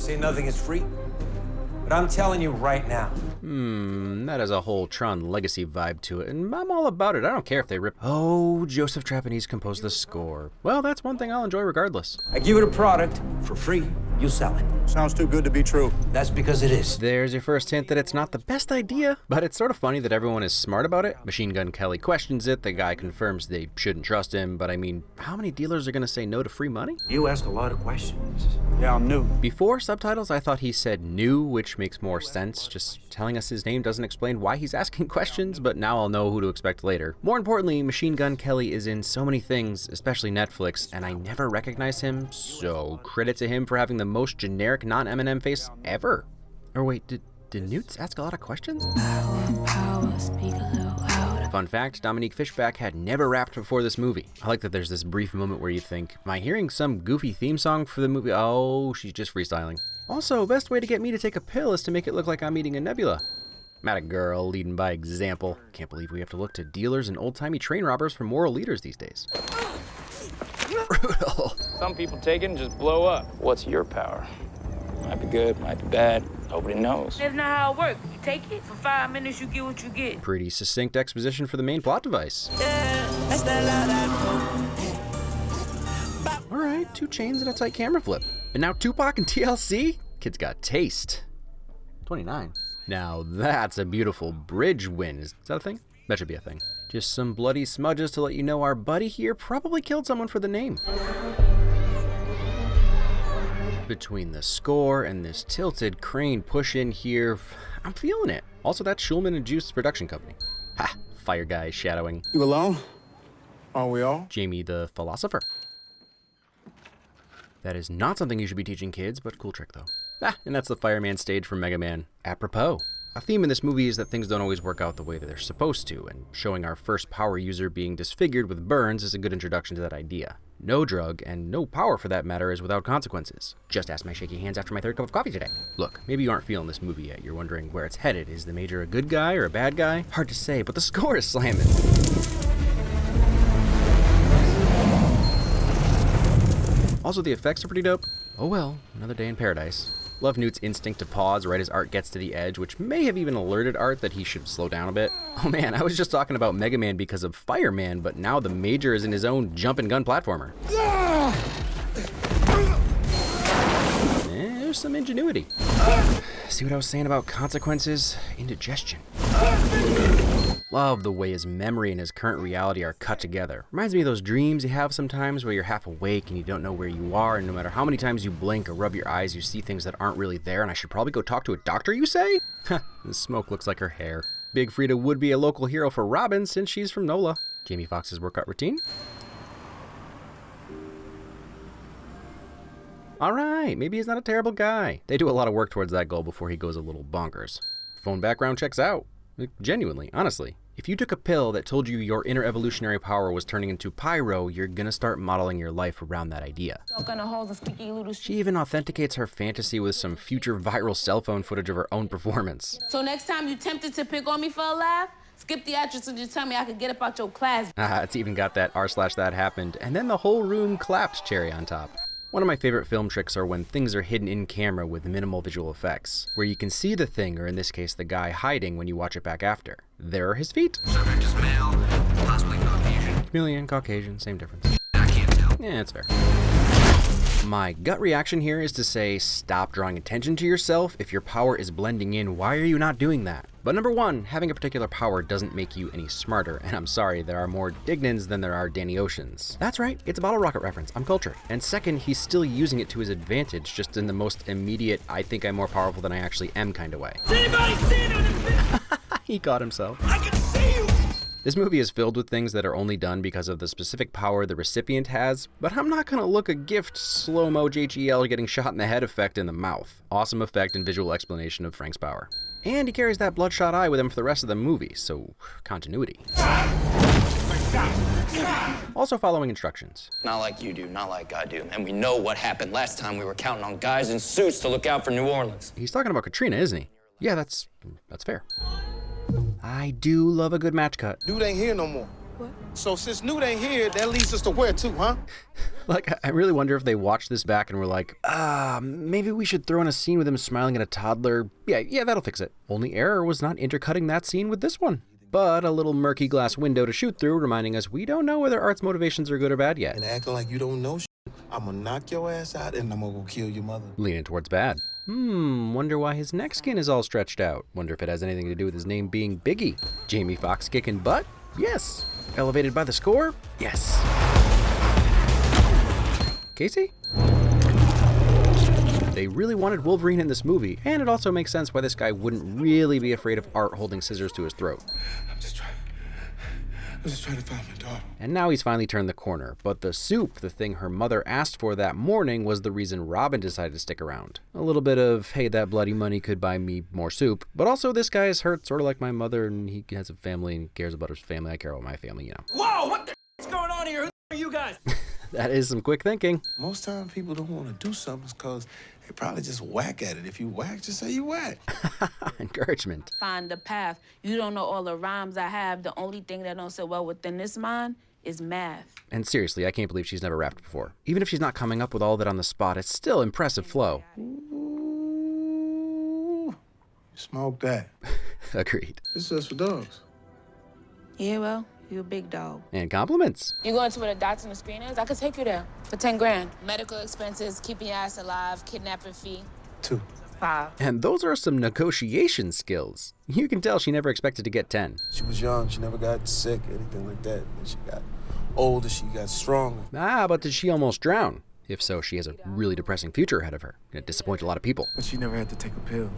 say nothing is free. But I'm telling you right now. That has a whole Tron Legacy vibe to it, and I'm all about it. I don't care if they rip. Oh, Joseph Trapanese composed the score. Well, that's one thing I'll enjoy regardless. I give it a product for free, you sell it. Sounds too good to be true. That's because it is. There's your first hint that it's not the best idea, but it's sort of funny that everyone is smart about it. Machine Gun Kelly questions it, the guy confirms they shouldn't trust him, but I mean, how many dealers are gonna say no to free money? You ask a lot of questions. Yeah, I'm new. Before subtitles, I thought he said new, which makes more sense. Just telling us his name doesn't explain why he's asking questions, but now I'll know who to expect later. More importantly, Machine Gun Kelly is in so many things, especially Netflix, and I never recognize him, so credit to him for having the most generic non-Eminem face ever. Or wait, did Newts ask a lot of questions? Power, speak a little louder. Fun fact, Dominique Fishback had never rapped before this movie. I like that there's this brief moment where you think, am I hearing some goofy theme song for the movie? Oh, she's just freestyling. Also, best way to get me to take a pill is to make it look like I'm eating a nebula. Mad a girl, leading by example. Can't believe we have to look to dealers and old-timey train robbers for moral leaders these days. Brutal. Some people take it and just blow up. What's your power? Might be good, might be bad. Nobody knows. That's not how it works. You take it, for 5 minutes you get what you get. Pretty succinct exposition for the main plot device. Alright, 2 chains and a tight camera flip. And now Tupac and TLC? Kid's got taste. 29. Now that's a beautiful bridge win. Is that a thing? That should be a thing. Just some bloody smudges to let you know our buddy here probably killed someone for the name. Between the score and this tilted crane push in here, I'm feeling it. Also, that's Schulman and Juice production company. Ha! Fire guy shadowing. You alone? Are we all? Jaime the philosopher. That is not something you should be teaching kids, but cool trick though. And that's the fireman stage from Mega Man. Apropos. A theme in this movie is that things don't always work out the way that they're supposed to, and showing our first power user being disfigured with burns is a good introduction to that idea. No drug, and no power for that matter, is without consequences. Just ask my shaky hands after my 3rd cup of coffee today. Look, maybe you aren't feeling this movie yet. You're wondering where it's headed. Is the Major a good guy or a bad guy? Hard to say, but the score is slamming. Also, the effects are pretty dope. Oh well, another day in paradise. Love Newt's instinct to pause right as Art gets to the edge, which may have even alerted Art that he should slow down a bit. Oh man, I was just talking about Mega Man because of Fireman, but now the Major is in his own jump and gun platformer. There's some ingenuity. See what I was saying about consequences? Indigestion. Love the way his memory and his current reality are cut together. Reminds me of those dreams you have sometimes where you're half awake and you don't know where you are, and no matter how many times you blink or rub your eyes, you see things that aren't really there, and I should probably go talk to a doctor, you say? The smoke looks like her hair. Big Frida would be a local hero for Robin since she's from NOLA. Jamie Foxx's workout routine. Alright, maybe he's not a terrible guy. They do a lot of work towards that goal before he goes a little bonkers. Phone background checks out. Genuinely, honestly. If you took a pill that told you your inner evolutionary power was turning into pyro, you're gonna start modeling your life around that idea. She even authenticates her fantasy with some future viral cell phone footage of her own performance. So next time you tempted to pick on me for a laugh, skip the actress and just tell me I could get up out your class. It's even got that r/that happened, and then the whole room clapped cherry on top. One of my favorite film tricks are when things are hidden in camera with minimal visual effects, where you can see the thing, or in this case, the guy hiding when you watch it back after. There are his feet. Subject is male, possibly Caucasian. Chameleon, Caucasian, same difference. I can't tell. Yeah, it's fair. My gut reaction here is to say, stop drawing attention to yourself. If your power is blending in, why are you not doing that? But number one, having a particular power doesn't make you any smarter, and I'm sorry, there are more Dignans than there are Danny Oceans. That's right, it's a bottle rocket reference, I'm cultured. And second, he's still using it to his advantage, just in the most immediate, I think I'm more powerful than I actually am kind of way. Does anybody see it on the He caught himself. I can see you! This movie is filled with things that are only done because of the specific power the recipient has, but I'm not gonna look a gift slow-mo JGL getting shot in the head effect in the mouth. Awesome effect and visual explanation of Frank's power. And he carries that bloodshot eye with him for the rest of the movie, so continuity. Also following instructions. Not like you do, not like I do. And we know what happened last time we were counting on guys in suits to look out for New Orleans. He's talking about Katrina, isn't he? Yeah, that's fair. I do love a good match cut. Dude ain't here no more. What? So since Newt ain't here, that leads us to where to, huh? Like, I really wonder if they watched this back and were like, maybe we should throw in a scene with him smiling at a toddler. Yeah, that'll fix it. Only error was not intercutting that scene with this one. But a little murky glass window to shoot through, reminding us we don't know whether Art's motivations are good or bad yet. And acting like you don't know shit, I'm gonna knock your ass out and I'm gonna go kill your mother. Leaning towards bad. Wonder why his neck skin is all stretched out. Wonder if it has anything to do with his name being Biggie. Jamie Foxx kicking butt? Yes. Elevated by the score? Yes. Casey? They really wanted Wolverine in this movie, and it also makes sense why this guy wouldn't really be afraid of Art holding scissors to his throat. I'm just trying to find my daughter. And now he's finally turned the corner, but the soup, the thing her mother asked for that morning, was the reason Robin decided to stick around. A little bit of, hey, that bloody money could buy me more soup, but also this guy is hurt sort of like my mother, and he has a family and cares about his family. I care about my family, you know. Whoa, what the is going on here? Who are you guys? That is some quick thinking. Most times people don't want to do something because they probably just whack at it. If you whack, just say you whack. Encouragement. Find the path. You don't know all the rhymes I have. The only thing that don't sit well within this mind is math. And seriously, I can't believe she's never rapped before. Even if she's not coming up with all that on the spot, it's still impressive flow. Ooh, smoke that. Agreed. This is just for dogs. Yeah, well, you a big dog. And compliments. You going to where the dots and the screen is? I could take you there for 10 grand. Medical expenses, keeping your ass alive, kidnapping fee. 2. 5. And those are some negotiation skills. You can tell she never expected to get 10. She was young. She never got sick, anything like that. When she got older, she got stronger. But did she almost drown? If so, she has a really depressing future ahead of her. Gonna disappoint a lot of people. But she never had to take a pill.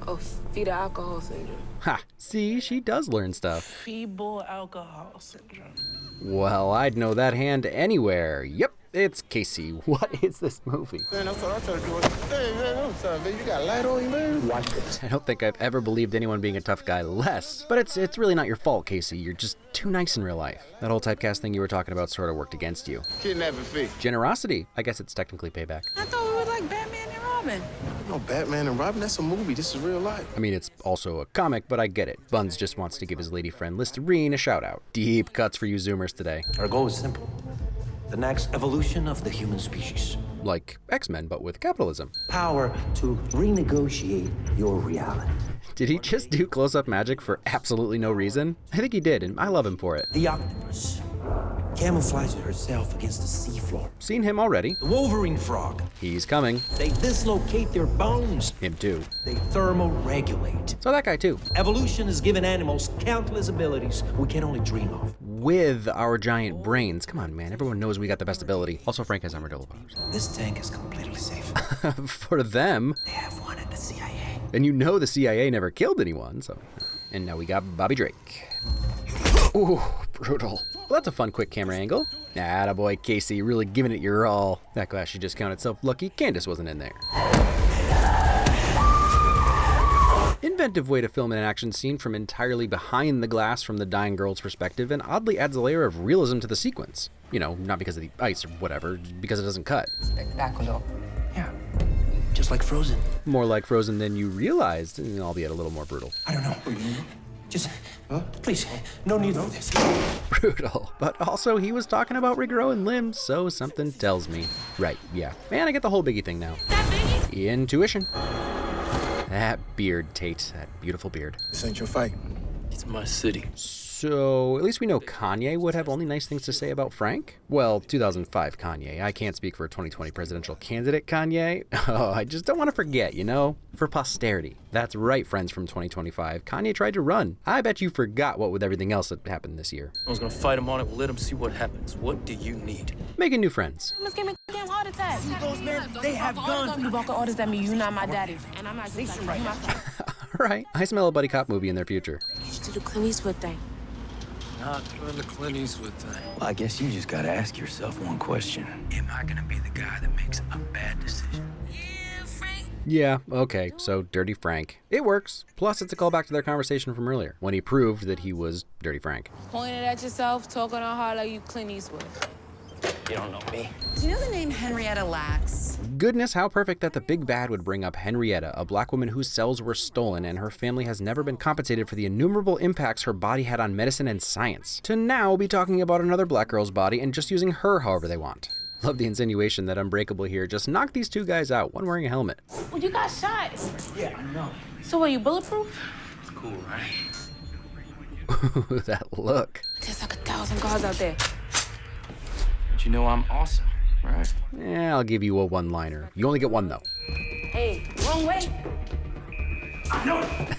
Oh, fetal alcohol syndrome. Ha! See, she does learn stuff. Feeble alcohol syndrome. Well, I'd know that hand anywhere. Yep, it's Casey. What is this movie? Man, that's what I'm trying to do. Hey, man, I'm sorry, man. You got a light on you, man? Watch this. I don't think I've ever believed anyone being a tough guy less. But it's really not your fault, Casey. You're just too nice in real life. That whole typecast thing you were talking about sort of worked against you. Kidnapping fee. Generosity. I guess it's technically payback. I thought we were like Batman and Robin. No, Batman and Robin, that's a movie. This is real life. I mean, it's also a comic, but I get it. Buns just wants to give his lady friend Listerine a shout out. Deep cuts for you Zoomers today. Our goal is simple. The next evolution of the human species. Like X-Men, but with capitalism. Power to renegotiate your reality. Did he just do close-up magic for absolutely no reason? I think he did, and I love him for it. The octopus camouflages herself against the seafloor. Seen him already. The Wolverine frog. He's coming. They dislocate their bones. Him too. They thermoregulate. So that guy too. Evolution has given animals countless abilities we can only dream of. With our giant brains. Come on, man. Everyone knows we got the best ability. Also, Frank has armadillo powers. This tank is completely safe. For them. They have one at the CIA. And you know the CIA never killed anyone, so. And now we got Bobby Drake. Ooh, brutal. Well, that's a fun quick camera angle. Attaboy, Casey, really giving it your all. That glass should just count itself lucky Candace wasn't in there. Inventive way to film an action scene from entirely behind the glass from the dying girl's perspective, and oddly adds a layer of realism to the sequence. You know, not because of the ice or whatever, just because it doesn't cut. Spectacular. Yeah. Just like Frozen. More like Frozen than you realized, albeit a little more brutal. I don't know. Just, please, no need for this. Brutal. But also, he was talking about regrowing limbs, so something tells me. Right, yeah. Man, I get the whole Biggie thing now. Intuition. That beard, Tate. That beautiful beard. This ain't your fight. It's my city. So, at least we know Kanye would have only nice things to say about Frank? Well, 2005 Kanye. I can't speak for 2020 presidential candidate Kanye. Oh, I just don't want to forget, you know? For posterity. That's right, friends from 2025. Kanye tried to run. I bet you forgot what with everything else that happened this year. I was gonna fight him on it. We'll let him see what happens. What do you need? Making new friends. Almost gave me a damn heart attack. See those men? They have guns. You walking orders at me, you not my daddy. And I'm not just like you, my son. Alright, I smell a buddy cop movie in their future. You should do the Clint Eastwood thing. Not doing the Clint Eastwood thing. Well, I guess you just gotta ask yourself one question. Am I gonna be the guy that makes a bad decision? Yeah, okay, so Dirty Frank. It works. Plus, it's a callback to their conversation from earlier, when he proved that he was Dirty Frank. Pointing at yourself, talking on hard like you Clint Eastwood. You don't know me. Do you know the name Henrietta Lacks? Goodness, how perfect that the big bad would bring up Henrietta, a black woman whose cells were stolen and her family has never been compensated for the innumerable impacts her body had on medicine and science, to now be talking about another black girl's body and just using her however they want. Love the insinuation that Unbreakable here just knocked these two guys out, one wearing a helmet. Well, you got shot. Yeah, I know. So are you bulletproof? It's cool, right? That look. There's like 1,000 guards out there. But you know I'm awesome, right? Yeah, I'll give you a one-liner. You only get one though. Hey, wrong way.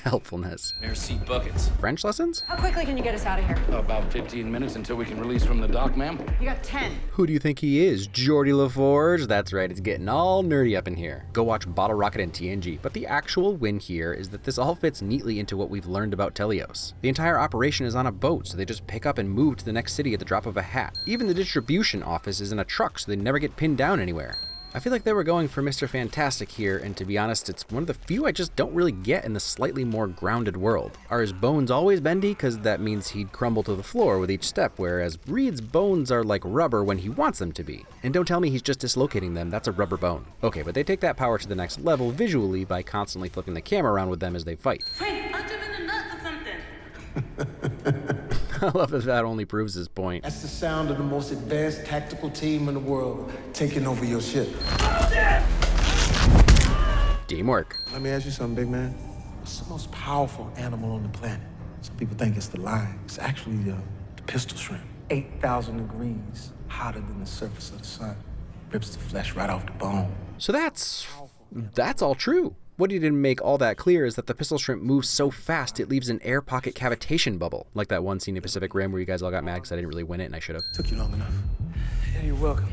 Helpfulness. Merci buckets. French lessons? How quickly can you get us out of here? About 15 minutes until we can release from the dock, ma'am. You got 10. Who do you think he is? Geordie LaForge? That's right, it's getting all nerdy up in here. Go watch Bottle Rocket and TNG. But the actual win here is that this all fits neatly into what we've learned about Telios. The entire operation is on a boat, so they just pick up and move to the next city at the drop of a hat. Even the distribution office is in a truck, so they never get pinned down anywhere. I feel like they were going for Mr. Fantastic here, and to be honest, it's one of the few I just don't really get in the slightly more grounded world. Are his bones always bendy? Because that means he'd crumble to the floor with each step, whereas Reed's bones are like rubber when he wants them to be. And don't tell me he's just dislocating them, that's a rubber bone. Okay, but they take that power to the next level visually by constantly flipping the camera around with them as they fight. Frank, punch him in the nuts or something. I love that that only proves his point. That's the sound of the most advanced tactical team in the world taking over your ship. Teamwork. Let me ask you something, big man. What's the most powerful animal on the planet? Some people think it's the lion. It's actually the pistol shrimp. 8,000 degrees hotter than the surface of the sun. Rips the flesh right off the bone. So that's all true. What he didn't make all that clear is that the pistol shrimp moves so fast it leaves an air pocket cavitation bubble. Like that one scene in Pacific Rim where you guys all got mad because I didn't really win it and I should have. Took you long enough. Yeah, you're welcome.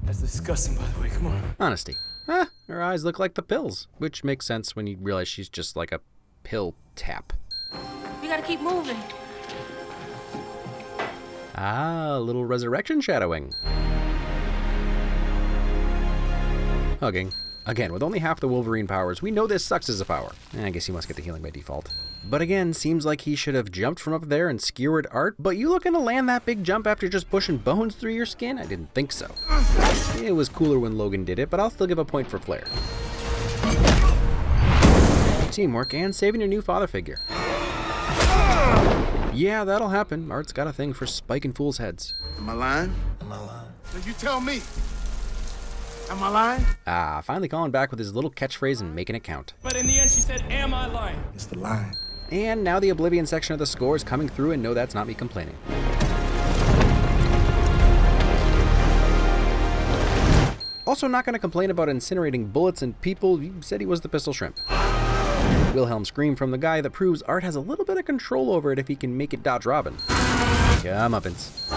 That's disgusting, by the way. Come on. Honesty. Her eyes look like the pills, which makes sense when you realize she's just like a pill tap. We gotta keep moving. Ah, a little resurrection shadowing. Hugging. Again, with only half the Wolverine powers, we know this sucks as a power. I guess he must get the healing by default. But again, seems like he should have jumped from up there and skewered Art, but you looking to land that big jump after just pushing bones through your skin? I didn't think so. It was cooler when Logan did it, but I'll still give a point for flair. Teamwork and saving your new father figure. Yeah, that'll happen. Art's got a thing for spiking fools' heads. Am I lying? Am I lying? So you tell me. Am I lying? Ah, finally calling back with his little catchphrase and making it count. But in the end, she said, am I lying? It's the lie. And now the Oblivion section of the score is coming through, and no, that's not me complaining. Also not going to complain about incinerating bullets and people. He said he was the pistol shrimp. Wilhelm scream from the guy that proves Art has a little bit of control over it if he can make it dodge Robin. Comeuppance.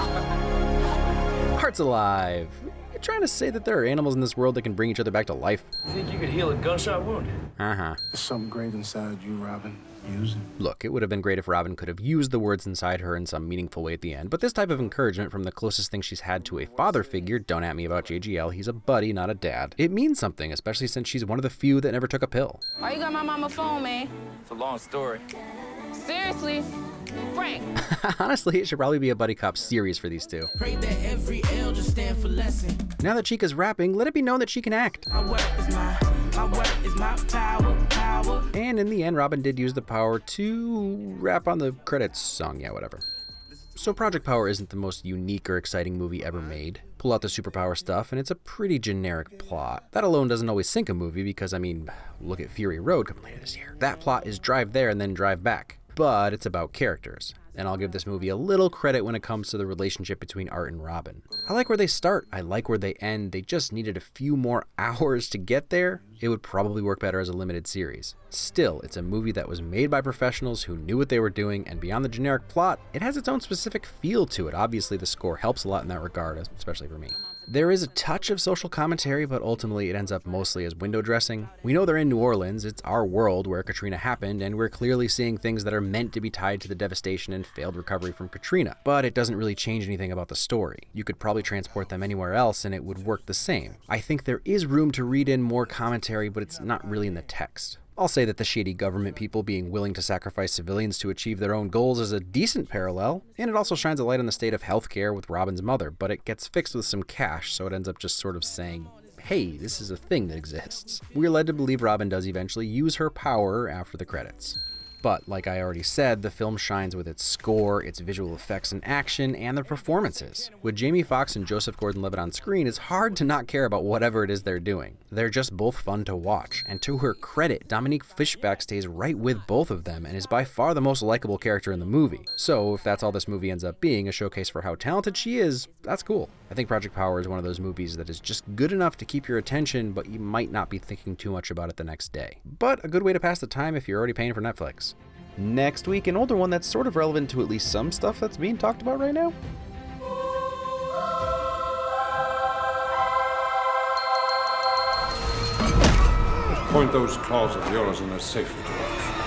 Art's alive. You're trying to say that there are animals in this world that can bring each other back to life? You think you could heal a gunshot wound? Uh-huh. There's something great inside you, Robin. Use it. Look, it would have been great if Robin could have used the words inside her in some meaningful way at the end, but this type of encouragement from the closest thing she's had to a father figure, don't at me about JGL, he's a buddy, not a dad. It means something, especially since she's one of the few that never took a pill. Why you got my mama phone, man? It's a long story. Seriously? Frank. Honestly, it should probably be a buddy cop series for these two. Pray that every L just stand for lesson. Now that Chica's rapping, let it be known that she can act. My work is my power. And in the end, Robin did use the power to rap on the credits song, yeah, whatever. So Project Power isn't the most unique or exciting movie ever made. Pull out the superpower stuff, and it's a pretty generic plot. That alone doesn't always sink a movie because, I mean, look at Fury Road coming later this year. That plot is drive there and then drive back. But it's about characters. And I'll give this movie a little credit when it comes to the relationship between Art and Robin. I like where they start, I like where they end, they just needed a few more hours to get there. It would probably work better as a limited series. Still, it's a movie that was made by professionals who knew what they were doing, and beyond the generic plot, it has its own specific feel to it. Obviously, the score helps a lot in that regard, especially for me. There is a touch of social commentary, but ultimately it ends up mostly as window dressing. We know they're in New Orleans, it's our world where Katrina happened, and we're clearly seeing things that are meant to be tied to the devastation and failed recovery from Katrina. But it doesn't really change anything about the story. You could probably transport them anywhere else and it would work the same. I think there is room to read in more commentary, but it's not really in the text. I'll say that the shady government people being willing to sacrifice civilians to achieve their own goals is a decent parallel, and it also shines a light on the state of healthcare with Robin's mother, but it gets fixed with some cash, so it ends up just sort of saying, hey, this is a thing that exists. We're led to believe Robin does eventually use her power after the credits. But, like I already said, the film shines with its score, its visual effects and action, and the performances. With Jamie Foxx and Joseph Gordon-Levitt on screen, it's hard to not care about whatever it is they're doing. They're just both fun to watch, and to her credit, Dominique Fishback stays right with both of them and is by far the most likable character in the movie. So, if that's all this movie ends up being, a showcase for how talented she is, that's cool. I think Project Power is one of those movies that is just good enough to keep your attention, but you might not be thinking too much about it the next day. But a good way to pass the time if you're already paying for Netflix. Next week, an older one that's sort of relevant to at least some stuff that's being talked about right now. Point those claws of yours in a safety direction.